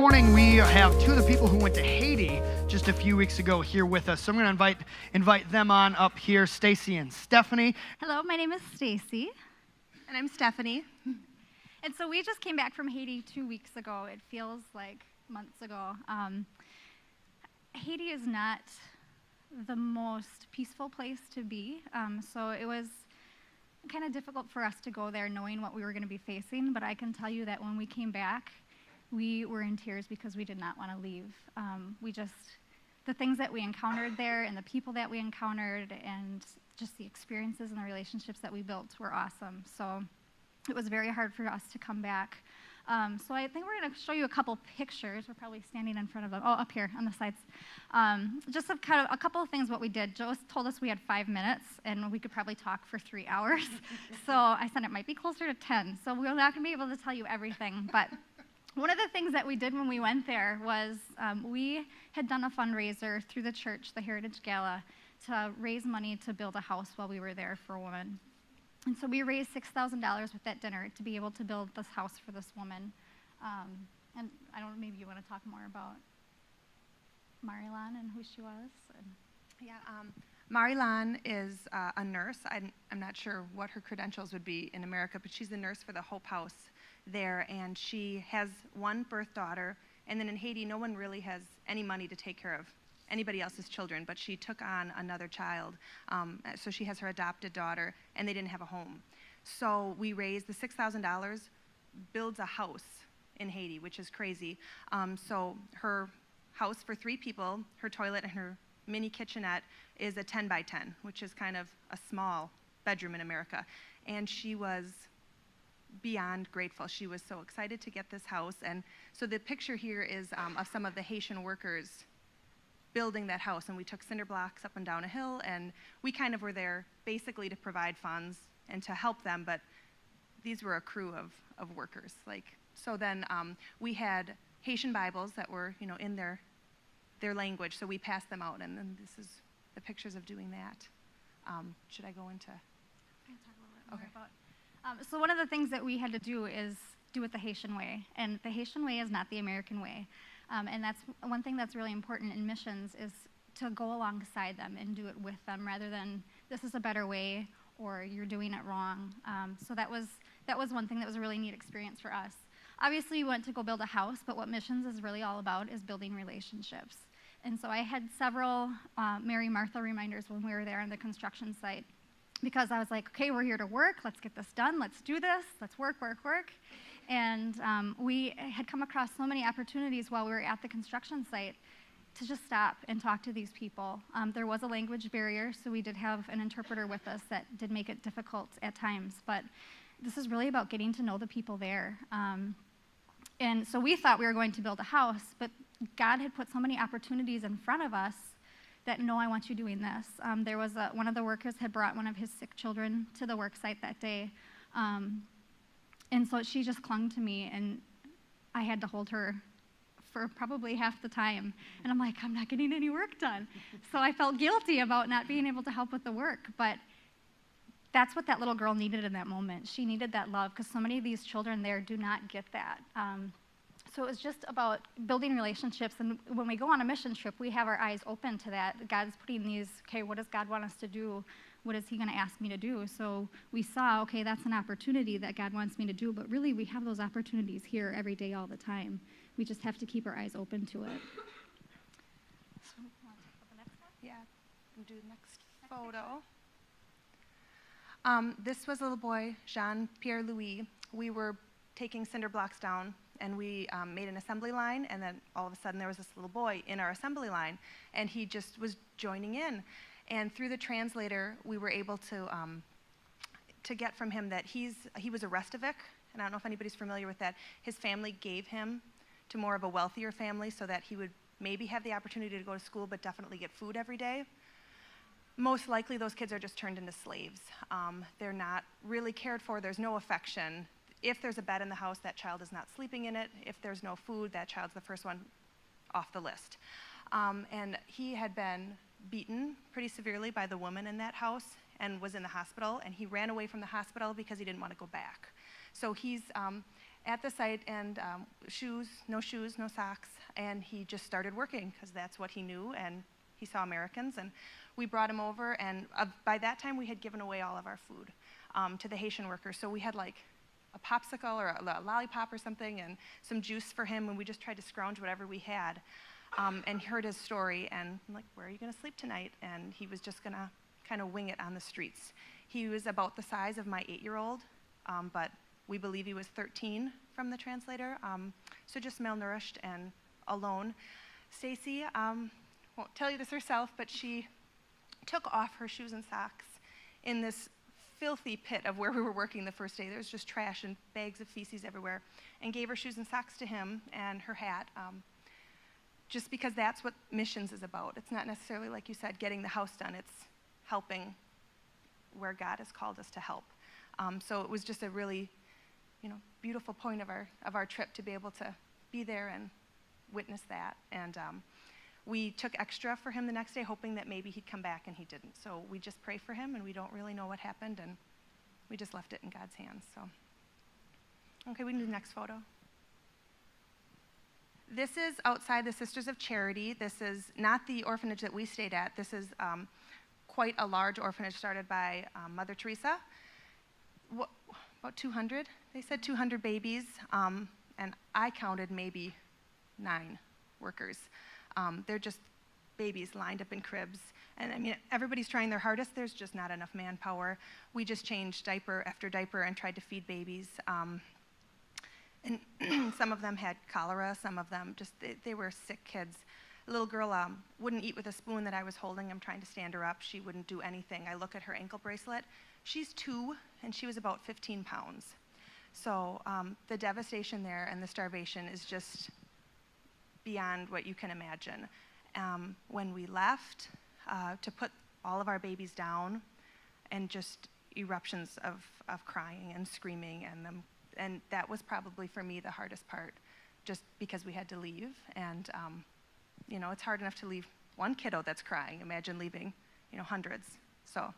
morning we have two of the people who went to Haiti just a few weeks ago here with us. So I'm going to invite them on up here, Stacey and Stephanie. Hello, my name is Stacey. And I'm Stephanie. And so we just came back from Haiti 2 weeks ago. It feels like months ago. Haiti is not the most peaceful place to be. So it was kind of difficult for us to go there knowing what we were going to be facing. But I can tell you that when we came back, we were in tears because we did not want to leave. The things that we encountered there and the people that we encountered and just the experiences and the relationships that we built were awesome. So it was very hard for us to come back. So I think we're going to show you a couple pictures. We're probably standing in front of them. Oh, up here on the sides. Just a couple of things what we did. Joe told us we had 5 minutes, and we could probably talk for 3 hours. So I said it might be closer to 10. So we're not going to be able to tell you everything. But one of the things that we did when we went there was we had done a fundraiser through the church, the Heritage Gala, to raise money to build a house while we were there for a woman. And so we raised $6,000 with that dinner to be able to build this house for this woman. And I don't know, maybe you want to talk more about Marilyn and who she was? Marilyn is a nurse. I'm not sure what her credentials would be in America, but she's a nurse for the Hope House there, and she has one birth daughter, and then in Haiti, no one really has any money to take care of anybody else's children, but she took on another child. So she has her adopted daughter, and they didn't have a home. So we raised the $6,000, builds a house in Haiti, which is crazy. So her house for 3 people, her toilet and her mini kitchenette is a 10 by 10, which is kind of a small bedroom in America. And she was beyond grateful. She was so excited to get this house. And so the picture here is of some of the Haitian workers building that house. And we took cinder blocks up and down a hill, and we kind of were there basically to provide funds and to help them, but these were a crew of workers. So then we had Haitian Bibles that were, in their language, so we passed them out, and then this is the pictures of doing that. Should I go into? I can talk a little bit more about. So one of the things that we had to do is do it the Haitian way, and the Haitian way is not the American way. And that's one thing that's really important in missions is to go alongside them and do it with them rather than this is a better way or you're doing it wrong. So that was one thing that was a really neat experience for us. Obviously, we went to go build a house, but what missions is really all about is building relationships. And so I had several Mary Martha reminders when we were there on the construction site because I was like, okay, we're here to work. Let's get this done. Let's do this. Let's work. And we had come across so many opportunities while we were at the construction site to just stop and talk to these people. There was a language barrier, so we did have an interpreter with us that did make it difficult at times. But this is really about getting to know the people there. And so we thought we were going to build a house, but God had put so many opportunities in front of us that, no, I want you doing this. There was one of the workers had brought one of his sick children to the work site that day. And so she just clung to me, and I had to hold her for probably half the time. And I'm like, I'm not getting any work done. So I felt guilty about not being able to help with the work. But that's what that little girl needed in that moment. She needed that love because so many of these children there do not get that. So it was just about building relationships. And when we go on a mission trip, we have our eyes open to that. God's putting these, okay, what does God want us to do? What is he going to ask me to do? So we saw, okay, that's an opportunity that God wants me to do. But really, we have those opportunities here every day, all the time. We just have to keep our eyes open to it. So, want to take the next one? Yeah, and do the next photo. This was a little boy, Jean-Pierre Louis. We were taking cinder blocks down, and we made an assembly line, and then all of a sudden there was this little boy in our assembly line, and he just was joining in. And through the translator, we were able to get from him that he was a Restovic, and I don't know if anybody's familiar with that. His family gave him to more of a wealthier family so that he would maybe have the opportunity to go to school, but definitely get food every day. Most likely, those kids are just turned into slaves. They're not really cared for. There's no affection. If there's a bed in the house, that child is not sleeping in it. If there's no food, that child's the first one off the list. And he had been beaten pretty severely by the woman in that house and was in the hospital, and he ran away from the hospital because he didn't want to go back. So he's, at the site, and no shoes, no socks, and he just started working because that's what he knew, and he saw Americans, and we brought him over, and by that time we had given away all of our food to the Haitian workers, so we had like a popsicle or a lollipop or something and some juice for him, and we just tried to scrounge whatever we had, and heard his story, and I'm like, where are you going to sleep tonight? And he was just going to kind of wing it on the streets. He was about the size of my 8-year-old, but we believe he was 13 from the translator, so just malnourished and alone. Stacey won't tell you this herself, but she took off her shoes and socks in this filthy pit of where we were working the first day. There was just trash and bags of feces everywhere, and gave her shoes and socks to him and her hat, just because that's what missions is about. It's not necessarily, like you said, getting the house done. It's helping where God has called us to help. So it was just a really, beautiful point of our trip to be able to be there and witness that. And we took extra for him the next day, hoping that maybe he'd come back, and he didn't. So we just pray for him, and we don't really know what happened, and we just left it in God's hands. So, okay, we can do the next photo. This is outside the Sisters of Charity. This is not the orphanage that we stayed at. This is quite a large orphanage started by Mother Teresa. About 200, they said 200 babies, and I counted maybe 9 workers. They're just babies lined up in cribs. And I mean, everybody's trying their hardest. There's just not enough manpower. We just changed diaper after diaper and tried to feed babies. And some of them had cholera, some of them they were sick kids. A little girl wouldn't eat with a spoon that I was holding. I'm trying to stand her up. She wouldn't do anything. I look at her ankle bracelet. She's 2, and she was about 15 pounds. So the devastation there and the starvation is just beyond what you can imagine. When we left, to put all of our babies down, and just eruptions of crying and screaming, and that was probably for me the hardest part, just because we had to leave. And it's hard enough to leave one kiddo that's crying. Imagine leaving, hundreds. So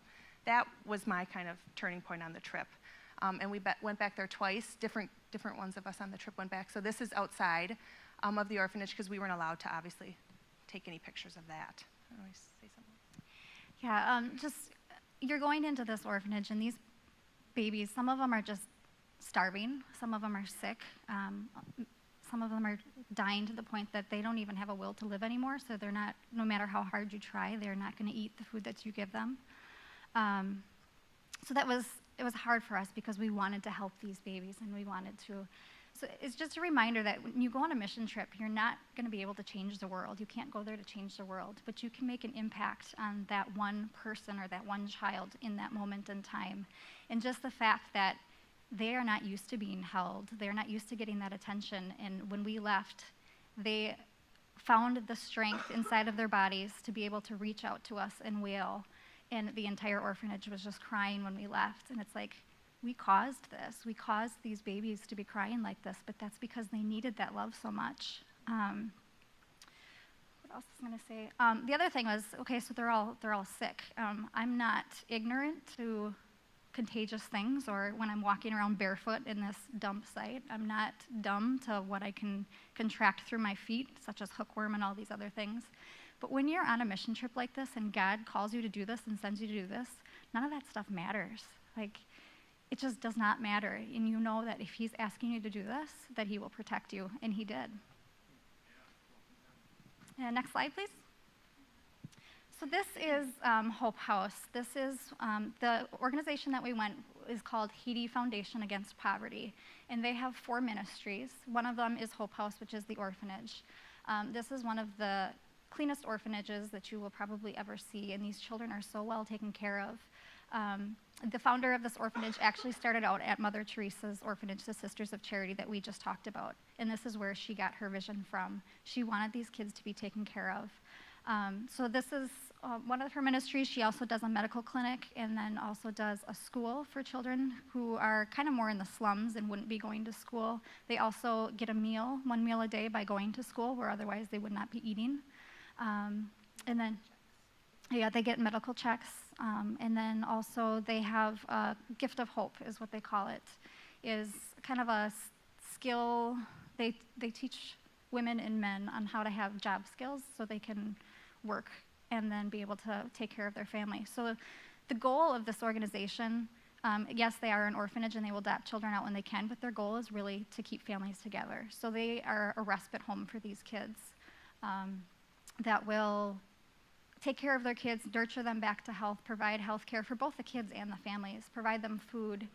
that was my kind of turning point on the trip. And we went back there twice. Different ones of us on the trip went back. So this is outside of the orphanage, because we weren't allowed to obviously take any pictures of that. I don't know, say something. Yeah, you're going into this orphanage, and these babies, some of them are just starving, some of them are sick, some of them are dying to the point that they don't even have a will to live anymore, so they're not, no matter how hard you try, they're not going to eat the food that you give them. So it was hard for us, because we wanted to help these babies, and we wanted to. So it's just a reminder that when you go on a mission trip, you're not going to be able to change the world. You can't go there to change the world, but you can make an impact on that one person or that one child in that moment in time. And just the fact that they are not used to being held, they're not used to getting that attention, and when we left, they found the strength inside of their bodies to be able to reach out to us and wail, and the entire orphanage was just crying when we left. And it's like, we caused this. We caused these babies to be crying like this, but that's because they needed that love so much. What else was I going to say? The other thing was, okay, so they're all sick. I'm not ignorant to contagious things, or when I'm walking around barefoot in this dump site, I'm not dumb to what I can contract through my feet, such as hookworm and all these other things. But when you're on a mission trip like this, and God calls you to do this and sends you to do this, none of that stuff matters. It just does not matter. And you know that if he's asking you to do this, that he will protect you, and he did. Next slide, please. So this is Hope House. This is the organization that we went is called Haiti Foundation Against Poverty, and they have 4 ministries. One of them is Hope House, which is the orphanage. This is one of the cleanest orphanages that you will probably ever see, and these children are so well taken care of. The founder of this orphanage actually started out at Mother Teresa's orphanage, the Sisters of Charity, that we just talked about, and this is where she got her vision from. She wanted these kids to be taken care of. So this is one of her ministries. She also does a medical clinic, and then also does a school for children who are kind of more in the slums and wouldn't be going to school. They also get one meal a day by going to school, where otherwise they would not be eating. And then, they get medical checks. And then also they have a gift of hope, is what they call it, is kind of a they teach women and men on how to have job skills so they can work and then be able to take care of their family. So the goal of this organization, yes, they are an orphanage and they will adopt children out when they can, but their goal is really to keep families together. So they are a respite home for these kids that will take care of their kids, nurture them back to health, provide health care for both the kids and the families, provide them food,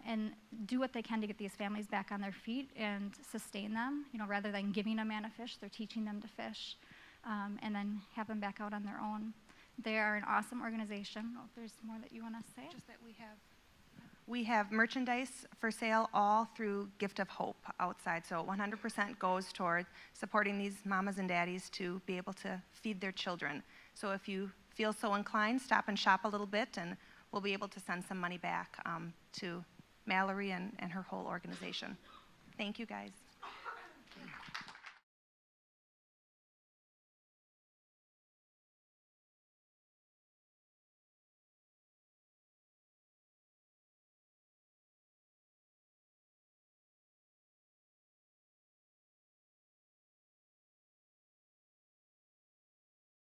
and do what they can to get these families back on their feet and sustain them. You know, rather than giving a man a fish, they're teaching them to fish, and then have them back out on their own. They are an awesome organization. Oh, if there's more that you want to say? Just that we have merchandise for sale all through Gift of Hope outside. So 100% goes toward supporting these mamas and daddies to be able to feed their children. So if you feel so inclined, stop and shop a little bit, and we'll be able to send some money back to Mallory and her whole organization. Thank you, guys.